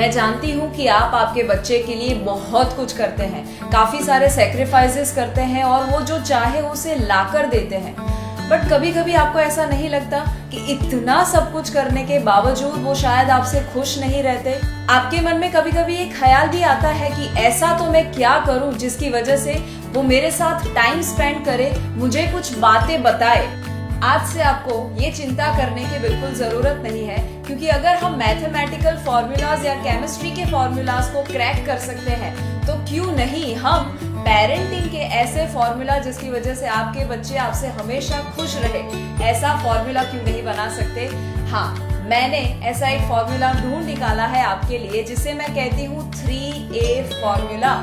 मैं जानती हूँ कि आप आपके बच्चे के लिए बहुत कुछ करते हैं, काफी सारे सेक्रीफाइसेस करते हैं और वो जो चाहे उसे लाकर देते हैं। बट कभी कभी आपको ऐसा नहीं लगता कि इतना सब कुछ करने के बावजूद वो शायद आपसे खुश नहीं रहते? आपके मन में कभी कभी एक ख्याल भी आता है कि ऐसा तो मैं क्या करूं जिसकी वजह से वो मेरे साथ टाइम स्पेंड करे, मुझे कुछ बातें बताए। आज से आपको ये चिंता करने की बिल्कुल जरूरत नहीं है, क्योंकि अगर हम मैथमेटिकल फॉर्मूलाज या केमिस्ट्री के फॉर्मूलाज को क्रैक कर सकते हैं तो क्यों नहीं हम पेरेंटिंग के ऐसे फॉर्मूला जिसकी वजह से आपके बच्चे आपसे हमेशा खुश रहे, ऐसा फॉर्मूला क्यों नहीं बना सकते। हाँ, मैंने ऐसा एक फॉर्मूला ढूंढ निकाला है आपके लिए, जिसे मैं कहती हूँ 3A फॉर्मूला।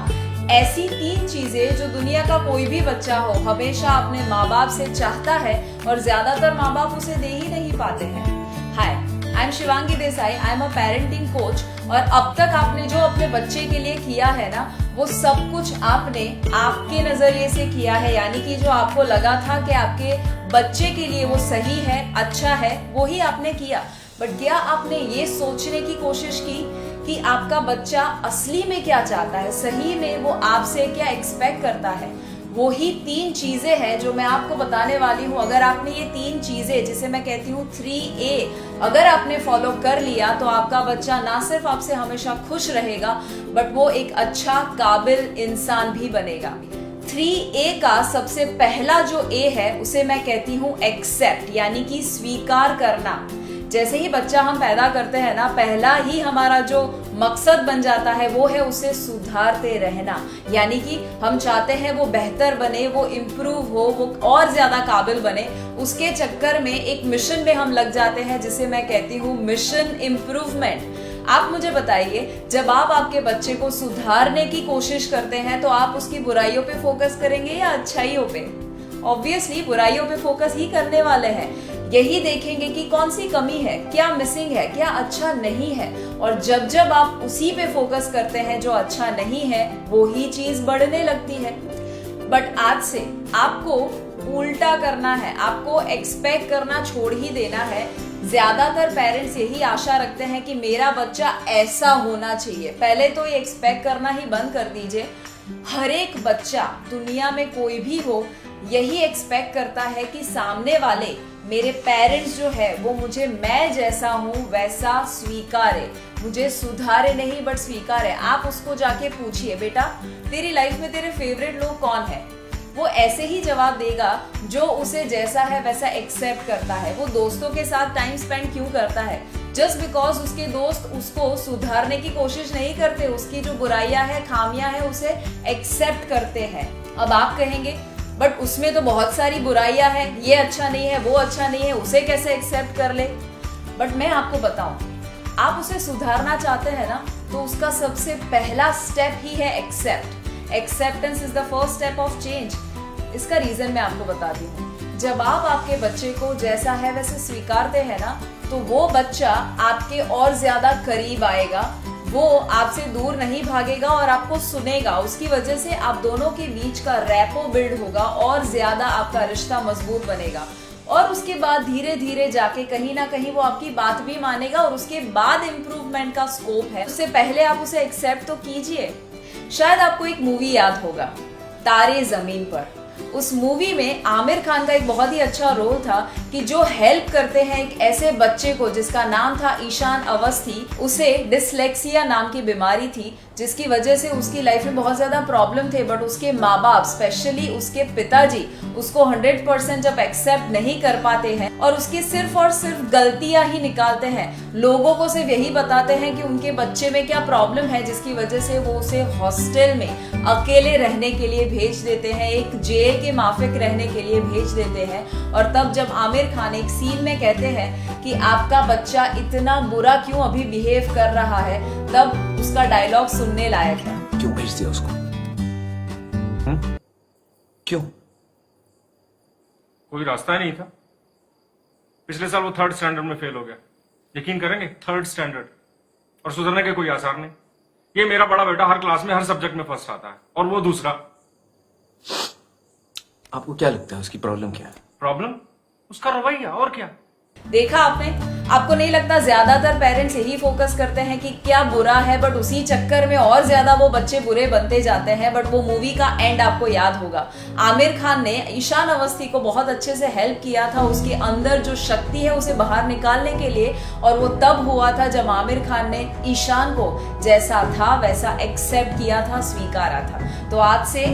ऐसी 3 चीजें जो दुनिया का कोई भी बच्चा हो हमेशा अपने माँ बाप से चाहता है और ज्यादातर माँ बाप उसे दे ही नहीं पाते हैं। Hi, I am Shivangi Desai, I am a parenting coach. और अब तक आपने जो अपने बच्चे के लिए किया है ना, वो सब कुछ आपने आपके नजरिए से किया है, यानी कि जो आपको लगा था कि आपके बच्चे के लिए वो सही है, अच्छा है, वो ही आपने किया। बट क्या आपने ये सोचने की कोशिश की कि आपका बच्चा असली में क्या चाहता है, सही में वो आपसे क्या एक्सपेक्ट करता है? वो ही 3 चीजें हैं जो मैं आपको बताने वाली हूँ। अगर आपने ये 3 चीजें, जिसे मैं कहती हूँ 3A, अगर आपने फॉलो कर लिया तो आपका बच्चा ना सिर्फ आपसे हमेशा खुश रहेगा, बट वो एक अच्छा काबिल इंसान भी बनेगा। 3A का सबसे पहला जो A है उसे मैं कहती हूँ एक्सेप्ट, यानी कि स्वीकार करना। जैसे ही बच्चा हम पैदा करते हैं ना, पहला ही हमारा जो मकसद बन जाता है वो है उसे सुधारते रहना, यानी कि हम चाहते हैं वो बेहतर बने, वो इम्प्रूव हो, वो और ज्यादा काबिल बने। उसके चक्कर में एक मिशन में हम लग जाते हैं जिसे मैं कहती हूँ मिशन इम्प्रूवमेंट। आप मुझे बताइए, जब आप आपके बच्चे को सुधारने की कोशिश करते हैं तो आप उसकी बुराइयों पे फोकस करेंगे या अच्छाइयों पे? ऑब्वियसली बुराइयों पे फोकस ही करने वाले हैं। यही देखेंगे कि कौन सी कमी है, क्या मिसिंग है, क्या अच्छा नहीं है। और जब जब आप उसी पे फोकस करते हैं जो अच्छा नहीं है, वो ही चीज बढ़ने लगती है। बट आज से आपको उल्टा करना है, आपको एक्सपेक्ट करना छोड़ ही देना है। ज्यादातर पेरेंट्स यही आशा रखते हैं कि मेरा बच्चा ऐसा होना चाहिए। पहले तो ये एक्सपेक्ट करना ही बंद कर दीजिए। हर एक बच्चा, दुनिया में कोई भी हो, यही एक्सपेक्ट करता है कि सामने वाले मेरे पेरेंट्स जो है वो मुझे मैं जैसा हूँ वैसा स्वीकारे, मुझे सुधारे नहीं बट स्वीकारे। आप उसको जाके पूछिए, बेटा तेरी लाइफ में तेरे फेवरेट लोग कौन है? वो ऐसे ही जवाब देगा जो उसे जैसा है वैसा एक्सेप्ट करता है। वो दोस्तों के साथ टाइम स्पेंड क्यों करता है? जस्ट बिकॉज उसके दोस्त उसको सुधारने की कोशिश नहीं करते, उसकी जो बुराइयां हैं, खामियां हैं, उसे एक्सेप्ट करते हैं। अब आप कहेंगे बट उसमें तो बहुत सारी बुराइयां हैं, ये अच्छा नहीं है, वो अच्छा नहीं है, उसे कैसे एक्सेप्ट कर ले? बट मैं आपको बताऊं, आप उसे सुधारना चाहते हैं ना, तो उसका सबसे पहला स्टेप ही है accept. Acceptance is the first step of change. इसका रीजन मैं आपको बताती हूँ। जब आप आपके बच्चे को जैसा है वैसे स्वीकारते हैं ना, तो वो बच्चा आपके और ज्यादा करीब आएगा, वो आपसे दूर नहीं भागेगा और आपको सुनेगा। उसकी वजह से आप दोनों के बीच का रैपो बिल्ड होगा और ज्यादा आपका रिश्ता मजबूत बनेगा। और उसके बाद धीरे धीरे जाके कहीं ना कहीं वो आपकी बात भी मानेगा और उसके बाद इम्प्रूवमेंट का स्कोप है। उससे पहले आप उसे एक्सेप्ट तो कीजिए। शायद आपको एक मूवी याद होगा, तारे जमीन पर। उस मूवी में आमिर खान का एक बहुत ही अच्छा रोल था कि जो हेल्प करते हैं एक ऐसे बच्चे को जिसका नाम था ईशान अवस्थी। उसे डिसलेक्सिया नाम की बीमारी थी, जिसकी वजह से उसकी लाइफ में बहुत ज्यादा प्रॉब्लम थे। बट उसके माँ बाप, स्पेशली उसके पिताजी, उसको 100% जब एक्सेप्ट नहीं कर पाते हैं और उसकी सिर्फ और सिर्फ गलतियां ही निकालते हैं, लोगों को सिर्फ यही बताते हैं कि उनके बच्चे में क्या प्रॉब्लम है, जिसकी वजह से वो उसे हॉस्टल में अकेले रहने के लिए भेज देते हैं, एक जेल के माफिक रहने के लिए भेज देते हैं। और तब जब आमिर खान एक सीन में कहते हैं कि आपका बच्चा इतना बुरा क्यों अभी बिहेव कर रहा है, तब उसका डायलॉग सुनने लायक है। क्यों भेज दिया उसको? क्यों? कोई रास्ता ही नहीं था। पिछले साल वो 3rd स्टैंडर्ड में फेल हो गया। यकीन करेंगे, 3rd स्टैंडर्ड, और सुधरने के कोई आसार नहीं। ये मेरा बड़ा बेटा हर क्लास में हर सब्जेक्ट में फर्स्ट आता है और वो दूसरा। आपको क्या लगता है उसकी प्रॉब्लम क्या है? प्रॉब्लम उसका रवैया, और क्या। देखा आपने, आपको नहीं लगता ज्यादातर पेरेंट्स यही फोकस करते हैं कि क्या बुरा है, बट उसी चक्कर में और ज्यादा वो बच्चे बुरे बनते जाते हैं। बट वो मूवी का एंड आपको याद होगा, आमिर खान ने ईशान अवस्थी को बहुत अच्छे से हेल्प किया था उसके अंदर जो शक्ति है उसे बाहर निकालने के लिए, और वो तब हुआ था जब आमिर खान ने ईशान को जैसा था वैसा एक्सेप्ट किया था, स्वीकारा था। तो आज से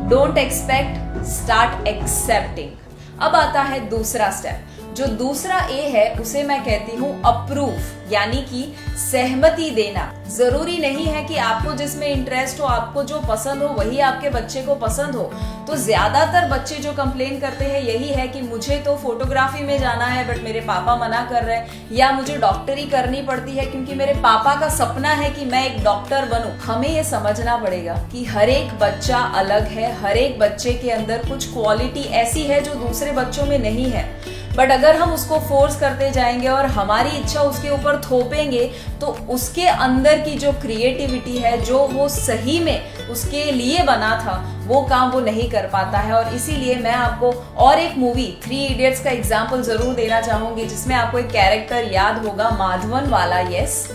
डोंट एक्सपेक्ट, स्टार्ट एक्सेप्टिंग। अब आता है दूसरा स्टेप। जो दूसरा ए है उसे मैं कहती हूँ अप्रूव, यानी कि सहमति देना। जरूरी नहीं है कि आपको जिसमें इंटरेस्ट हो, आपको जो पसंद हो वही आपके बच्चे को पसंद हो। तो ज्यादातर बच्चे जो कंप्लेन करते हैं यही है कि मुझे तो फोटोग्राफी में जाना है बट मेरे पापा मना कर रहे हैं, या मुझे डॉक्टरी करनी पड़ती है क्योंकि मेरे पापा का सपना है कि मैं एक डॉक्टर बनूं। हमें ये समझना पड़ेगा कि हर एक बच्चा अलग है, हर एक बच्चे के अंदर कुछ क्वालिटी ऐसी है जो दूसरे बच्चों में नहीं है। बट अगर हम उसको फोर्स करते जाएंगे और हमारी इच्छा उसके ऊपर थोपेंगे तो उसके अंदर की जो क्रिएटिविटी है, जो वो सही में उसके लिए बना था, वो काम वो नहीं कर पाता है। और इसीलिए मैं आपको और एक मूवी 3 इडियट्स का एग्जाम्पल जरूर देना चाहूंगी, जिसमें आपको एक कैरेक्टर याद होगा, माधवन वाला, यस,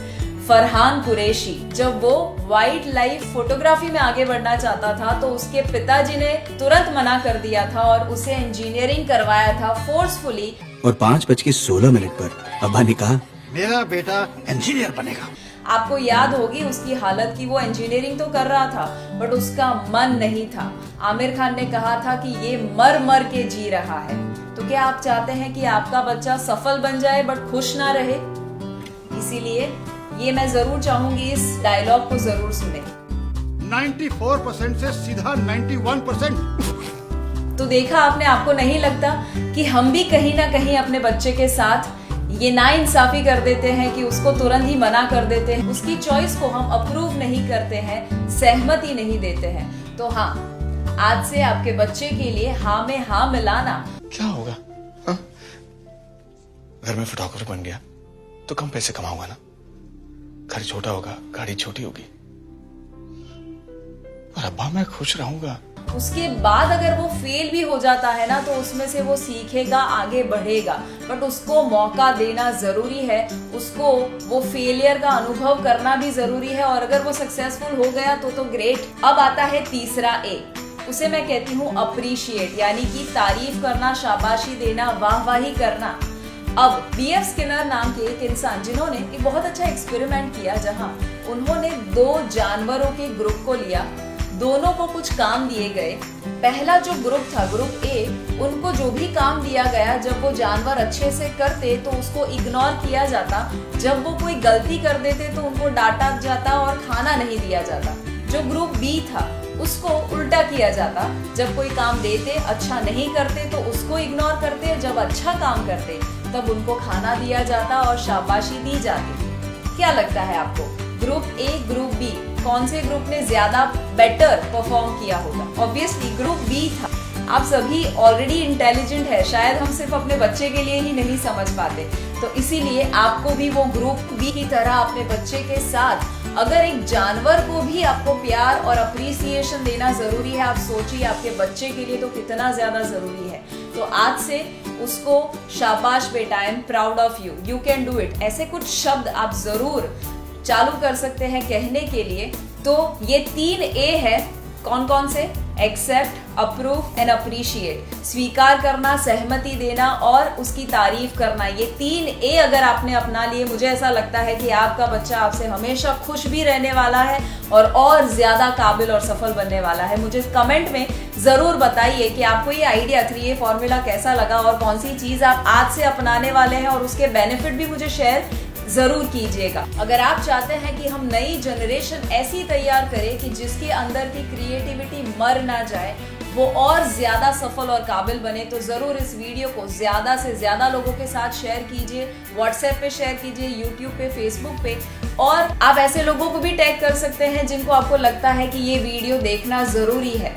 फरहान कुरैशी। जब वो वाइल्ड लाइफ फोटोग्राफी में आगे बढ़ना चाहता था तो उसके पिताजी ने तुरंत मना कर दिया था और उसे इंजीनियरिंग करवाया था फोर्सफुली। और 5:16 पर अब्बा ने कहा, मेरा बेटा इंजीनियर बनेगा। आपको याद होगी उसकी हालत की, वो इंजीनियरिंग तो कर रहा था बट उसका मन नहीं था। आमिर खान ने कहा था कि ये मर मर के जी रहा है। तो क्या आप चाहते हैं कि आपका बच्चा सफल बन जाए बट खुश ना रहे? इसीलिए ये मैं जरूर चाहूंगी इस डायलॉग को जरूर सुने। 94% से सीधा 91%। तो देखा आपने, आपको नहीं लगता कि हम भी कहीं ना कहीं अपने बच्चे के साथ ये नाइंसाफी कर देते हैं कि उसको तुरंत ही मना कर देते हैं, उसकी चॉइस को हम अप्रूव नहीं करते हैं, सहमति नहीं देते हैं। तो हाँ, आज से आपके बच्चे के लिए हाँ में हाँ मिलाना। क्या होगा हा? अगर मैं फोटोग्राफर बन गया तो कम पैसे कमाऊंगा ना, घर छोटा होगा, गाड़ी छोटी होगी, और अब्बा मैं खुश रहूंगा। उसके बाद अगर वो फेल भी हो जाता है ना तो उसमें से वो सीखेगा, आगे बढ़ेगा। बट उसको मौका देना जरूरी है, उसको वो फेलियर का अनुभव करना भी जरूरी है, और अगर वो सक्सेसफुल हो गया तो ग्रेट। अब आता है तीसरा ए, उसे मैं कहती हूँ अप्रिशिएट, यानी कि तारीफ करना, शाबाशी देना, वाहवाही करना। अब B.F. स्किनर नाम के एक इंसान जिन्होंने एक बहुत अच्छा एक्सपेरिमेंट किया, जहां उन्होंने 2 जानवरों के ग्रुप को लिया, दोनों को कुछ काम दिए गए। पहला जो ग्रुप था, ग्रुप ए, उनको जो भी काम दिया गया जब वो जानवर अच्छे से करते तो उसको इग्नोर किया जाता, जब वो कोई गलती कर देते तो उनको डांटा जाता और खाना नहीं दिया जाता। जो ग्रुप बी था उसको उल्टा किया जाता, जब कोई काम देते, अच्छा नहीं करते तो उसको इग्नोर करते, जब अच्छा काम करते तब उनको खाना दिया जाता और शाबाशी दी जाती। क्या लगता है आपको, ग्रुप ए, ग्रुप बी, कौन से ग्रुप ने ज्यादा बेटर परफॉर्म किया होगा? ऑब्वियसली ग्रुप बी था। आप सभी ऑलरेडी इंटेलिजेंट है, शायद हम सिर्फ अपने बच्चे के लिए ही नहीं समझ पाते। तो इसीलिए आपको भी वो ग्रुप बी की तरह अपने बच्चे के साथ, अगर एक जानवर को भी आपको प्यार और अप्रिसिएशन देना जरूरी है, आप सोचिए आपके बच्चे के लिए तो कितना ज्यादा जरूरी है। तो आज से उसको शाबाश बेटा, I am proud of you, you can do it, ऐसे कुछ शब्द आप जरूर चालू कर सकते हैं कहने के लिए। तो ये 3 ए है, कौन कौन से? Accept, approve and appreciate. स्वीकार करना, सहमति देना और उसकी तारीफ करना। ये 3 ए अगर आपने अपना लिए, मुझे ऐसा लगता है कि आपका बच्चा आपसे हमेशा खुश भी रहने वाला है और ज्यादा काबिल और सफल बनने वाला है। मुझे कमेंट में जरूर बताइए कि आपको ये आइडिया 3A फॉर्मूला कैसा लगा और कौन सी चीज आप आज से अपनाने वाले हैं, और उसके बेनिफिट भी मुझे शेयर जरूर कीजिएगा। अगर आप चाहते हैं कि हम नई जनरेशन ऐसी तैयार करें कि जिसके अंदर की क्रिएटिविटी मर ना जाए, वो और ज्यादा सफल और काबिल बने, तो जरूर इस वीडियो को ज्यादा से ज्यादा लोगों के साथ शेयर कीजिए। व्हाट्सएप पे शेयर कीजिए, यूट्यूब पे, फेसबुक पे, और आप ऐसे लोगों को भी टैग कर सकते हैं जिनको आपको लगता है कि ये वीडियो देखना जरूरी है।